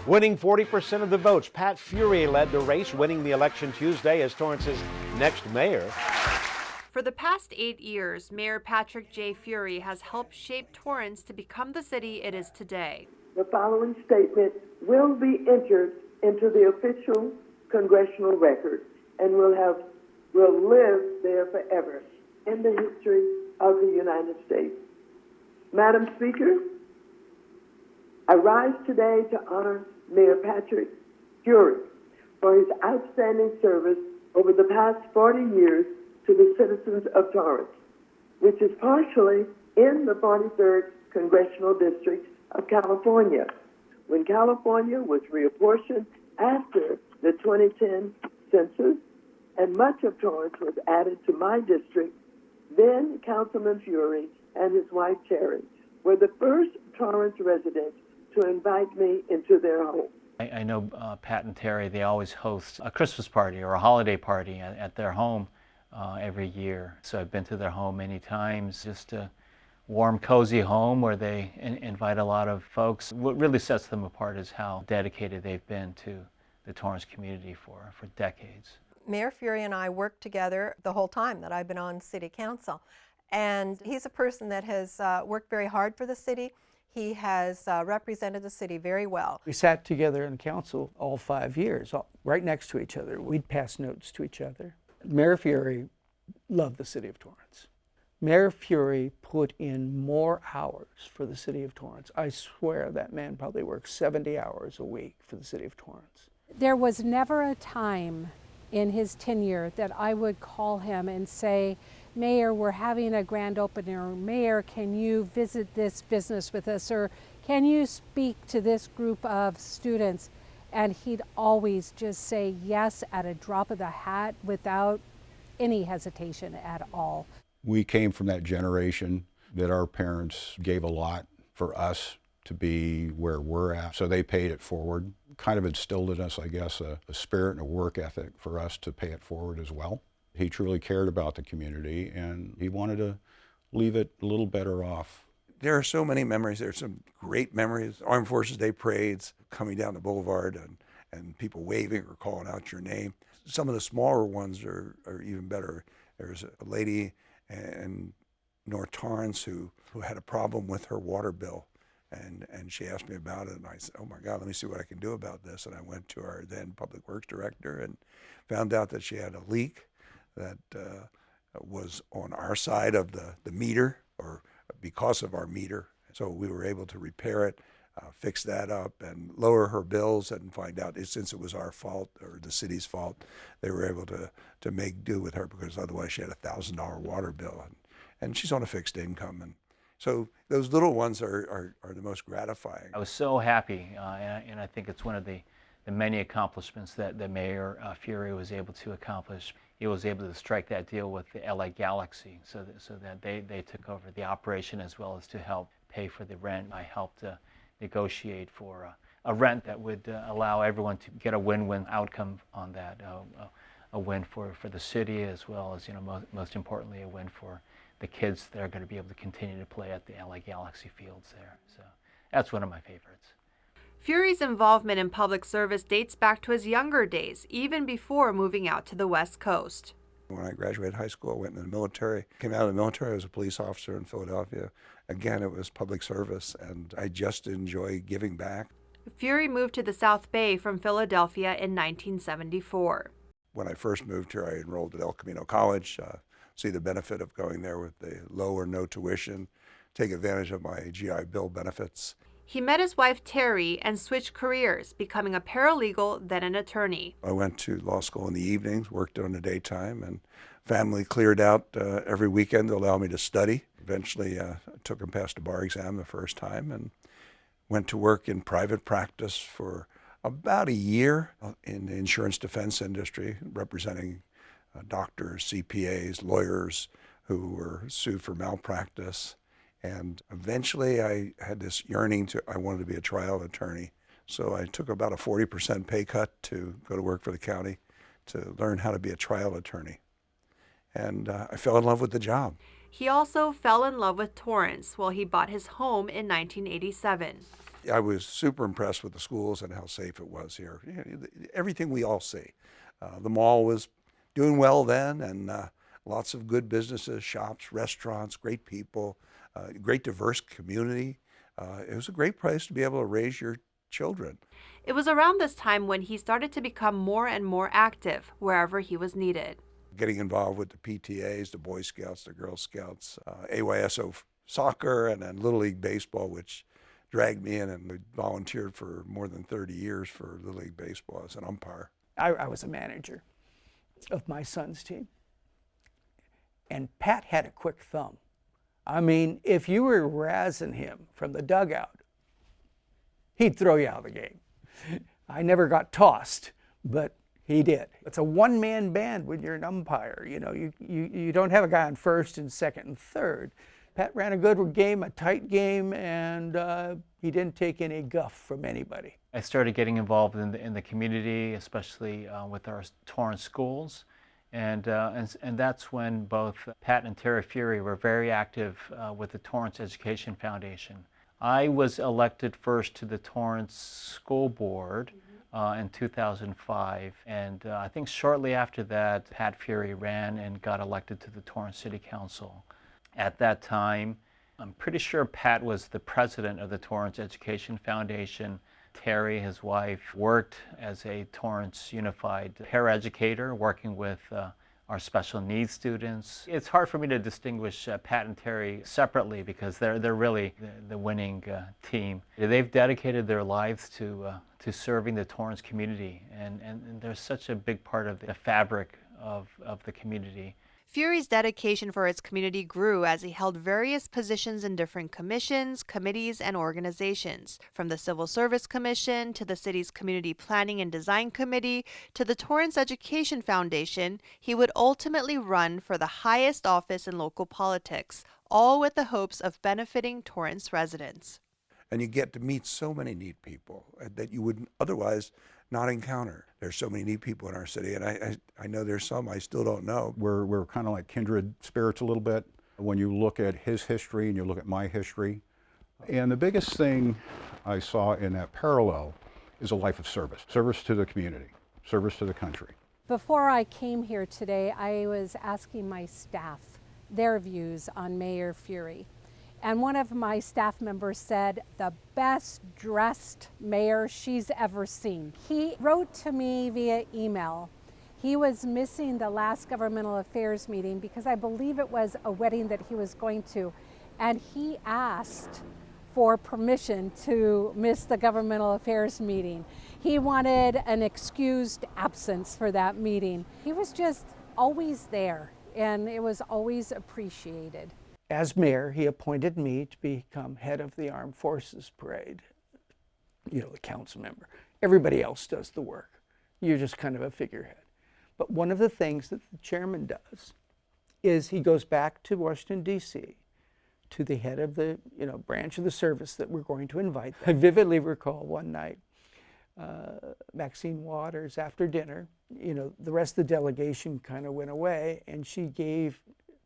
Winning 40% of the votes, Pat Furey led the race, winning the election Tuesday as Torrance's next mayor. For the past 8 years, Mayor Patrick J. Furey has helped shape Torrance to become the city it is today. The following statement will be entered into the official congressional record and will live there forever in the history of the United States. Madam Speaker, I rise today to honor Mayor Patrick Furey for his outstanding service over the past 40 years to the citizens of Torrance, which is partially in the 43rd Congressional District of California. When California was reapportioned after the 2010 census and much of Torrance was added to my district, then Councilman Furey and his wife Terry were the first Torrance residents to invite me into their home. I know Pat and Terry, they always host a Christmas party or a holiday party at their home every year. So I've been to their home many times, just a warm, cozy home where they invite a lot of folks. What really sets them apart is how dedicated they've been to the Torrance community for decades. Mayor Furey and I worked together the whole time that I've been on City Council. And he's a person that has worked very hard for the city. He has represented the city very well. We sat together in council all 5 years, right next to each other. We'd pass notes to each other. Mayor Furey loved the City of Torrance. Mayor Furey put in more hours for the City of Torrance. I swear that man probably works 70 hours a week for the City of Torrance. There was never a time in his tenure that I would call him and say, Mayor, we're having a grand opening, or Mayor, can you visit this business with us, or can you speak to this group of students? And he'd always just say yes at a drop of the hat without any hesitation at all. We came from that generation that our parents gave a lot for us to be where we're at, so they paid it forward. Kind of instilled in us, I guess, a spirit and a work ethic for us to pay it forward as well. He truly cared about the community, and he wanted to leave it a little better off. There are so many memories. There are some great memories. Armed Forces Day parades, coming down the boulevard and people waving or calling out your name. Some of the smaller ones are even better. There's a lady in North Torrance who had a problem with her water bill. And she asked me about it, and I said, oh my God, let me see what I can do about this. And I went to our then Public Works Director and found out that she had a leak that was on our side of the meter, or because of our meter. So we were able to repair it, fix that up, and lower her bills, and find out, since it was our fault or the city's fault, they were able to make do with her, because otherwise she had a $1,000 water bill. And she's on a fixed income. And so those little ones are the most gratifying. I was so happy, and I think it's one of the many accomplishments that Mayor Furey was able to accomplish. He was able to strike that deal with the LA Galaxy so that they took over the operation, as well as to help pay for the rent. I helped negotiate for a rent that would allow everyone to get a win-win outcome on that, a win for the city, as well as, most importantly, a win for the kids that are going to be able to continue to play at the LA Galaxy fields there. So that's one of my favorites. Furey's involvement in public service dates back to his younger days, even before moving out to the West Coast. When I graduated high school, I went into the military. Came out of the military, I was a police officer in Philadelphia. Again, it was public service, and I just enjoy giving back. Furey moved to the South Bay from Philadelphia in 1974. When I first moved here, I enrolled at El Camino College. See the benefit of going there with the low or no tuition, take advantage of my GI Bill benefits. He met his wife Terry and switched careers, becoming a paralegal, then an attorney. I went to law school in the evenings, worked during the daytime, and family cleared out every weekend to allow me to study. Eventually, I took and passed the bar exam the first time, and went to work in private practice for about a year in the insurance defense industry, representing doctors, CPAs, lawyers who were sued for malpractice. And eventually I had this yearning I wanted to be a trial attorney. So I took about a 40% pay cut to go to work for the county to learn how to be a trial attorney. And I fell in love with the job. He also fell in love with Torrance while he bought his home in 1987. I was super impressed with the schools and how safe it was here. You know, everything we all see. The mall was doing well then, and lots of good businesses, shops, restaurants, great people, great diverse community. It was a great place to be able to raise your children. It was around this time when he started to become more and more active wherever he was needed. Getting involved with the PTAs, the Boy Scouts, the Girl Scouts, AYSO soccer, and then Little League Baseball, which dragged me in, and volunteered for more than 30 years for Little League Baseball as an umpire. I was a manager of my son's team, and Pat had a quick thumb. I mean, if you were razzing him from the dugout, he'd throw you out of the game. I never got tossed, but he did. It's a one-man band when you're an umpire. You know, you don't have a guy on first and second and third. Pat ran a good game, a tight game, and he didn't take any guff from anybody. I started getting involved in the community, especially with our Torrance schools. And that's when both Pat and Terry Furey were very active with the Torrance Education Foundation. I was elected first to the Torrance School Board in 2005, and I think shortly after that, Pat Furey ran and got elected to the Torrance City Council. At that time, I'm pretty sure Pat was the president of the Torrance Education Foundation. Terry, his wife, worked as a Torrance Unified paraeducator, working with our special needs students. It's hard for me to distinguish Pat and Terry separately because they're really the winning team. They've dedicated their lives to serving the Torrance community, and they're such a big part of the fabric of the community. Furey's dedication for his community grew as he held various positions in different commissions, committees, and organizations, from the Civil Service Commission to the city's Community Planning and Design Committee to the Torrance Education Foundation. He would ultimately run for the highest office in local politics, all with the hopes of benefiting Torrance residents. And you get to meet so many neat people that you would otherwise not encounter. There's so many neat people in our city, and I know there's some I still don't know. We're kind of like kindred spirits a little bit when you look at his history and you look at my history. And the biggest thing I saw in that parallel is a life of service. Service to the community, service to the country. Before I came here today, I was asking my staff their views on Mayor Furey. And one of my staff members said, the best dressed mayor she's ever seen. He wrote to me via email. He was missing the last governmental affairs meeting because I believe it was a wedding that he was going to. And he asked for permission to miss the governmental affairs meeting. He wanted an excused absence for that meeting. He was just always there, and it was always appreciated. As mayor, he appointed me to become head of the Armed Forces Parade. You know, the council member. Everybody else does the work. You're just kind of a figurehead. But one of the things that the chairman does is he goes back to Washington, D.C., to the head of the branch of the service that we're going to invite. I vividly recall one night, Maxine Waters, after dinner, the rest of the delegation kind of went away, and she gave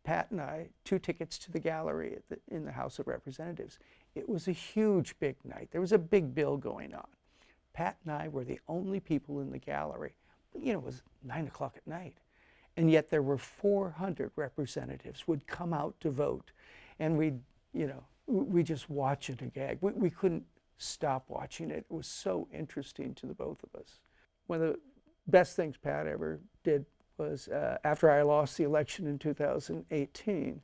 Pat and I 2 tickets to the gallery in the House of Representatives. It was a huge, big night. There was a big bill going on. Pat and I were the only people in the gallery. It was 9 o'clock at night. And yet there were 400 representatives would come out to vote. And we just watch it and gag. We couldn't stop watching it. It was so interesting to the both of us. One of the best things Pat ever did was after I lost the election in 2018,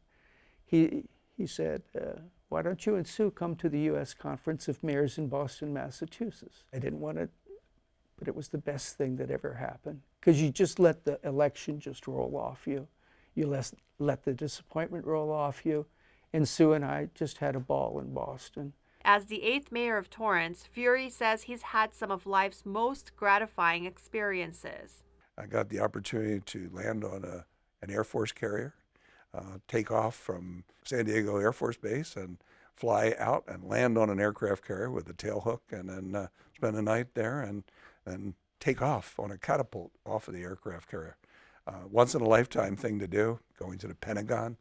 he said, why don't you and Sue come to the U.S. Conference of Mayors in Boston, Massachusetts? I didn't want to, but it was the best thing that ever happened, because you just let the election just roll off you. You let the disappointment roll off you, and Sue and I just had a ball in Boston. As the 8th mayor of Torrance, Furey says he's had some of life's most gratifying experiences. I got the opportunity to land on an Air Force carrier, take off from San Diego Air Force Base and fly out and land on an aircraft carrier with a tail hook, and then spend a night there and then take off on a catapult off of the aircraft carrier. Once in a lifetime thing to do, going to the Pentagon,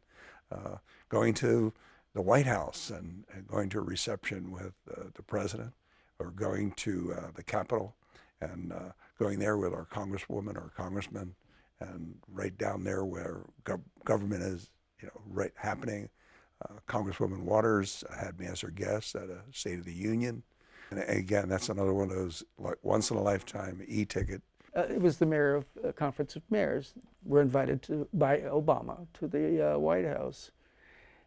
going to the White House and going to a reception with the president. or going to the Capitol and going there with our congresswoman or congressman, and right down there where government is, right happening. Congresswoman Waters had me as her guest at a State of the Union. And again, that's another one of those once in a lifetime e-ticket. It was the mayor of Conference of Mayors. We're invited by Obama to the White House.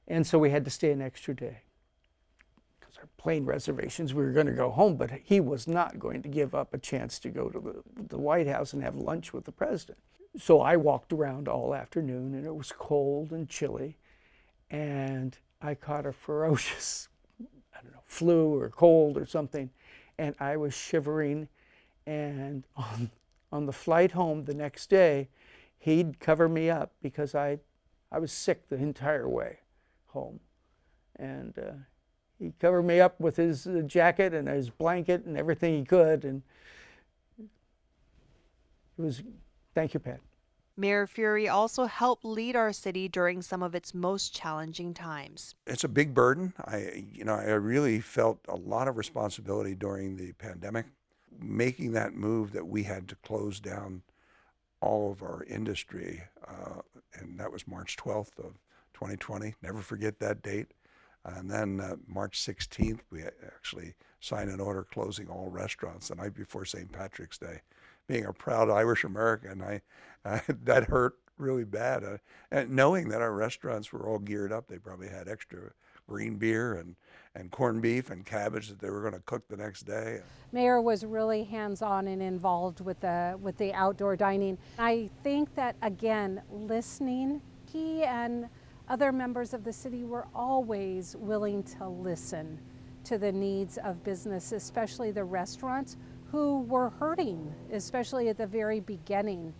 And so we had to stay an extra day. Because our plane reservations, we were going to go home, but he was not going to give up a chance to go to the White House and have lunch with the president. So I walked around all afternoon, and it was cold and chilly. And I caught a ferocious, flu or cold or something. And I was shivering. And on the flight home the next day, he'd cover me up because I was sick the entire way home. And he covered me up with his jacket and his blanket and everything he could. And it was, thank you, Pat. Mayor Furey also helped lead our city during some of its most challenging times. It's a big burden. I really felt a lot of responsibility during the pandemic, making that move that we had to close down all of our industry, and that was March 12th of 2020. Never forget that date. And then March 16th, we actually signed an order closing all restaurants the night before St. Patrick's Day. Being a proud Irish American, that hurt really bad. And knowing that our restaurants were all geared up, they probably had extra green beer and corned beef and cabbage that they were going to cook the next day. Mayor was really hands-on and involved with the outdoor dining. I think that, again, listening, he and other members of the city were always willing to listen to the needs of business, especially the restaurants who were hurting, especially at the very beginning.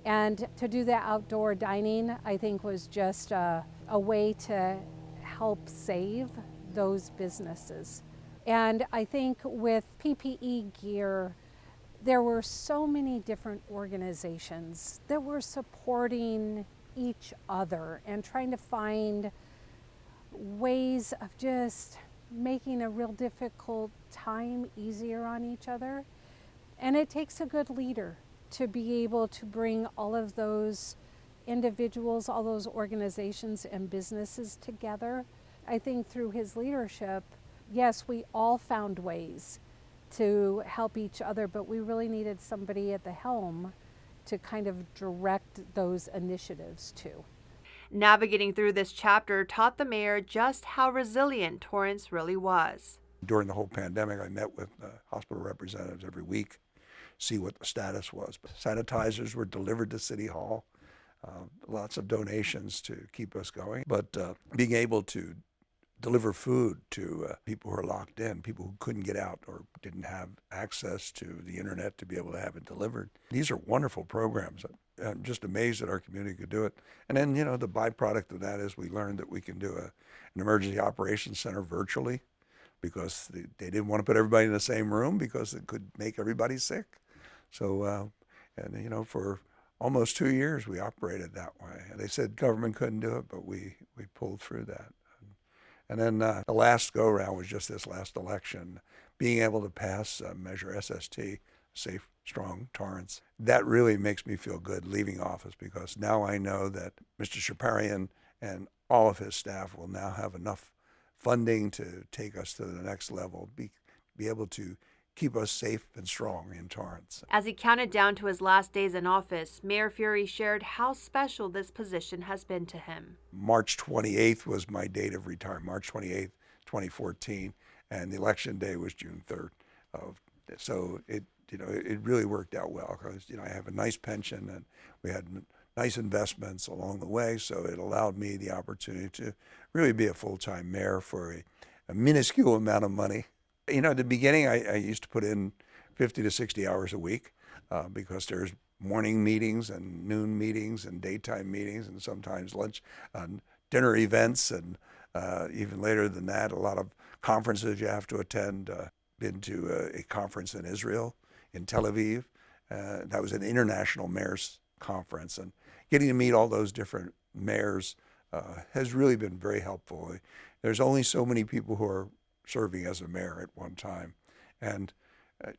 And to do the outdoor dining, I think, was just a way to help save those businesses. And I think with PPE gear, there were so many different organizations that were supporting each other and trying to find ways of just making a real difficult time easier on each other. And it takes a good leader to be able to bring all of those individuals, all those organizations and businesses together. I think through his leadership, yes, we all found ways to help each other, but we really needed somebody at the helm to kind of direct those initiatives too. Navigating through this chapter taught the mayor just how resilient Torrance really was. During the whole pandemic, I met with hospital representatives every week, see what the status was. But sanitizers were delivered to City Hall, lots of donations to keep us going. But being able to deliver food to people who are locked in, people who couldn't get out or didn't have access to the internet to be able to have it delivered. These are wonderful programs. I'm just amazed that our community could do it. And then, the byproduct of that is we learned that we can do an emergency operations center virtually, because they didn't want to put everybody in the same room because it could make everybody sick. So, for almost 2 years we operated that way. And they said government couldn't do it, but we pulled through that. And then the last go-around was just this last election, being able to pass Measure SST, Safe, Strong Torrance. That really makes me feel good leaving office, because now I know that Mr. Shaparian and all of his staff will now have enough funding to take us to the next level, be able to keep us safe and strong in Torrance. As he counted down to his last days in office, Mayor Furey shared how special this position has been to him. March 28th was my date of retirement, March 28th, 2014, and the election day was June 3rd. So it really worked out well, because I have a nice pension and we had nice investments along the way, so it allowed me the opportunity to really be a full-time mayor for a minuscule amount of money. At the beginning, I used to put in 50 to 60 hours a week because there's morning meetings and noon meetings and daytime meetings and sometimes lunch and dinner events, and even later than that, a lot of conferences you have to attend. Been to a conference in Israel, in Tel Aviv. That was an international mayors conference, and getting to meet all those different mayors has really been very helpful. There's only so many people who are serving as a mayor at one time, And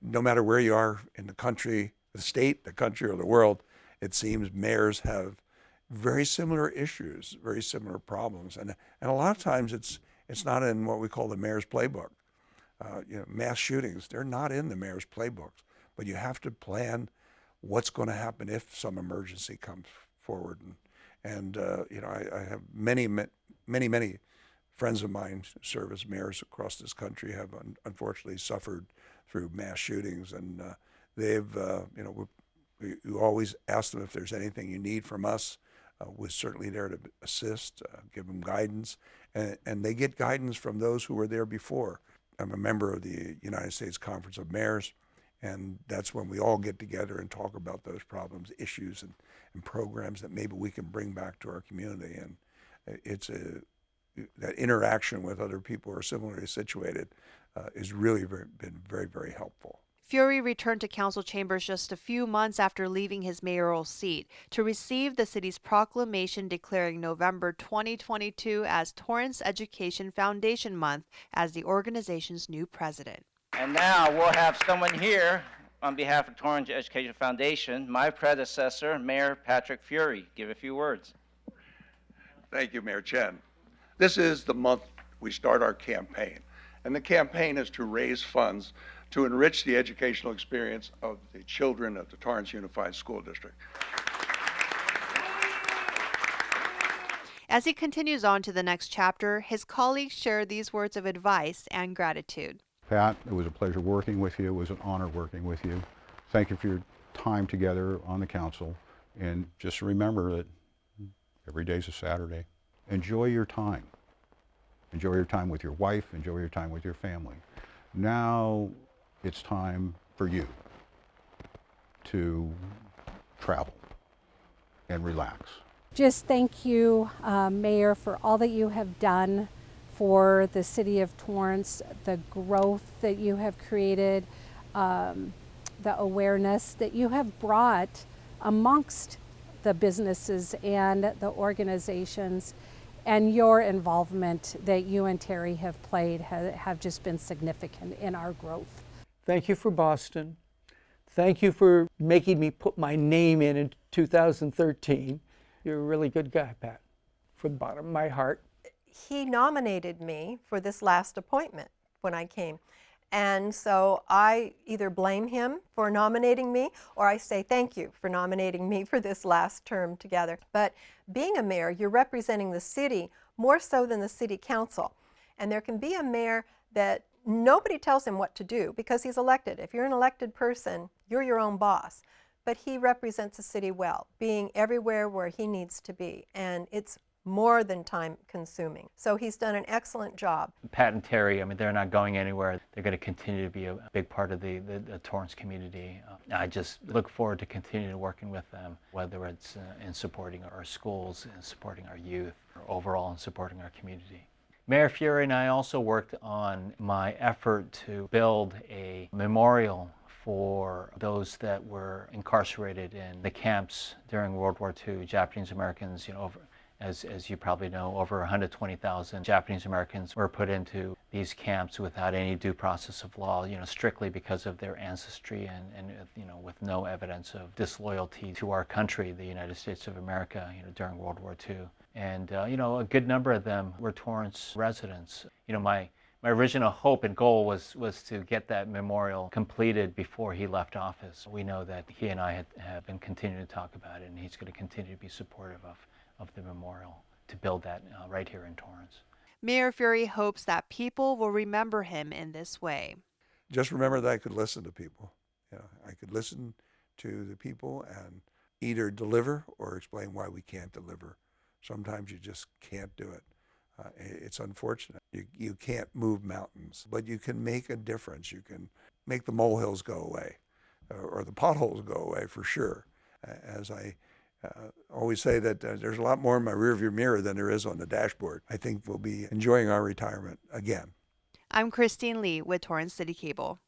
no matter where you are in the country, the state, the country, or the world, it seems mayors have very similar issues, very similar problems. And a lot of times it's not in what we call the mayor's playbook. Mass shootings, they're not in the mayor's playbooks, but you have to plan what's going to happen if some emergency comes forward. And I have many friends of mine who serve as mayors across this country have unfortunately suffered through mass shootings, and they've, we always ask them if there's anything you need from us. We're certainly there to assist, give them guidance, and they get guidance from those who were there before. I'm a member of the United States Conference of Mayors, and that's when we all get together and talk about those problems, issues, and programs that maybe we can bring back to our community. And that interaction with other people who are similarly situated is really been very, very helpful. Furey returned to council chambers just a few months after leaving his mayoral seat to receive the city's proclamation declaring November 2022 as Torrance Education Foundation Month as the organization's new president. And now we'll have someone here on behalf of Torrance Education Foundation, my predecessor, Mayor Patrick Furey, give a few words. Thank you, Mayor Chen. This is the month we start our campaign, and the campaign is to raise funds to enrich the educational experience of the children of the Torrance Unified School District. As he continues on to the next chapter, his colleagues share these words of advice and gratitude. Pat, it was a pleasure working with you. It was an honor working with you. Thank you for your time together on the council. And just remember that every day's a Saturday. Enjoy your time. Enjoy your time with your wife. Enjoy your time with your family. Now it's time for you to travel and relax. Just thank you, Mayor, for all that you have done for the City of Torrance, the growth that you have created, the awareness that you have brought amongst the businesses and the organizations, and your involvement that you and Terry have played have just been significant in our growth. Thank you for Boston. Thank you for making me put my name in 2013. You're a really good guy, Pat, from the bottom of my heart. He nominated me for this last appointment when I came. And so I either blame him for nominating me, or I say thank you for nominating me for this last term together. But being a mayor, you're representing the city more so than the city council. And there can be a mayor that nobody tells him what to do because he's elected. If you're an elected person, you're your own boss. But he represents the city well, being everywhere where he needs to be. And it's more than time consuming. So he's done an excellent job. Pat and Terry, I mean, they're not going anywhere. They're going to continue to be a big part of the Torrance community. I just look forward to continuing working with them, whether it's in supporting our schools, in supporting our youth, or overall in supporting our community. Mayor Furey and I also worked on my effort to build a memorial for those that were incarcerated in the camps during World War II, Japanese Americans, as you probably know, over 120,000 Japanese Americans were put into these camps without any due process of law, strictly because of their ancestry and with no evidence of disloyalty to our country, the United States of America, during World War II. And, a good number of them were Torrance residents. My original hope and goal was to get that memorial completed before he left office. We know that he and I have been continuing to talk about it, and he's going to continue to be supportive of the memorial to build that right here in Torrance. Mayor Furey hopes that people will remember him in this way. Just remember that I could listen to people. I could listen to the people and either deliver or explain why we can't deliver. Sometimes you just can't do it. It's unfortunate. You can't move mountains, but you can make a difference. You can make the molehills go away, or the potholes go away for sure. As I always say that there's a lot more in my rearview mirror than there is on the dashboard. I think we'll be enjoying our retirement again. I'm Christine Lee with Torrance City Cable.